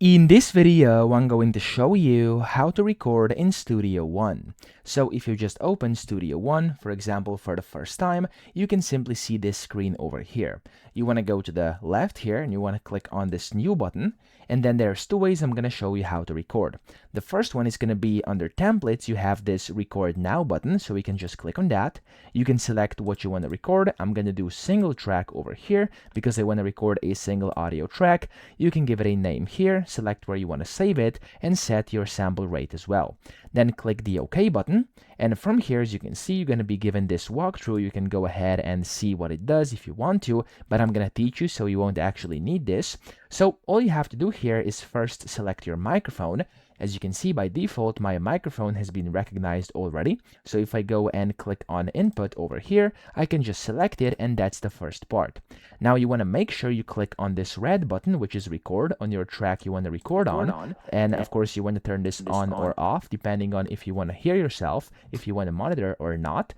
In this video, I'm going to show you how to record in Studio One. So if you just open Studio One, for example, for the first time, you can simply see this screen over here. You want to go to the left here and you want to click on this new button. And then there's two ways I'm going to show you how to record. The first one is going to be under templates. You have this record now button, so we can just click on that. You can select what you want to record. I'm going to do single track over here because I want to record a single audio track. You can give it a name here, select where you want to save it, and set your sample rate as well. Then click the OK button, and from here, as you can see, you're going to be given this walkthrough. You can go ahead and see what it does if you want to, but I'm going to teach you so you won't actually need this. So all you have to do here is first select your microphone. As you can see, by default, my microphone has been recognized already. So if I go and click on input over here, I can just select it, and that's the first part. Now you want to make sure you click on this red button, which is record on your track you want to record on. And of course, you want to turn this on or off, depending on if you want to hear yourself, if you want to monitor or not.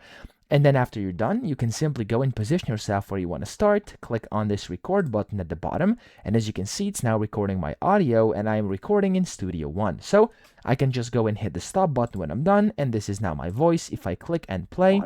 And then after you're done, you can simply go and position yourself where you want to start, click on this record button at the bottom, and as you can see, it's now recording my audio, and I'm recording in Studio One. So I can just go and hit the stop button when I'm done, and this is now my voice. If I click and play,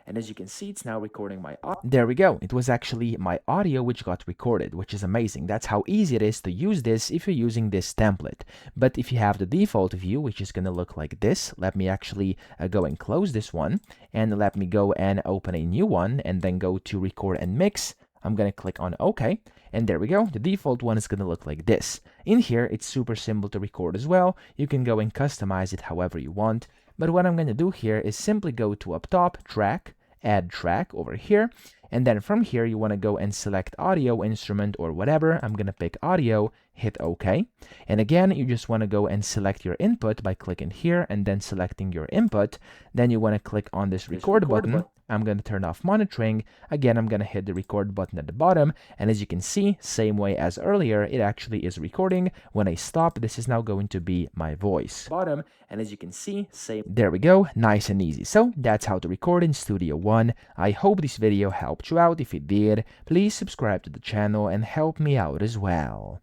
and as you can see, it's now recording my audio. There we go. It was actually my audio which got recorded, which is amazing. That's how easy it is to use this if you're using this template. But if you have the default view, which is going to look like this, let me actually go and close this one, and let me go and open a new one, and then go to record and mix. I'm going to click on OK, and there we go. The default one is going to look like this. In here, it's super simple to record as well. You can go and customize it however you want. But what I'm going to do here is simply go to up top, track, add track over here. And then from here, you want to go and select audio, instrument, or whatever. I'm going to pick audio, hit OK. And again, you just want to go and select your input by clicking here and then selecting your input. Then you want to click on this record button. I'm going to turn off monitoring. Again, I'm going to hit the record button at the bottom. And as you can see, same way as earlier, it actually is recording. When I stop, this is now going to be my voice. Bottom. And as you can see, same. There we go. Nice and easy. So that's how to record in Studio One. I hope this video helped you out. If it did, please subscribe to the channel and help me out as well.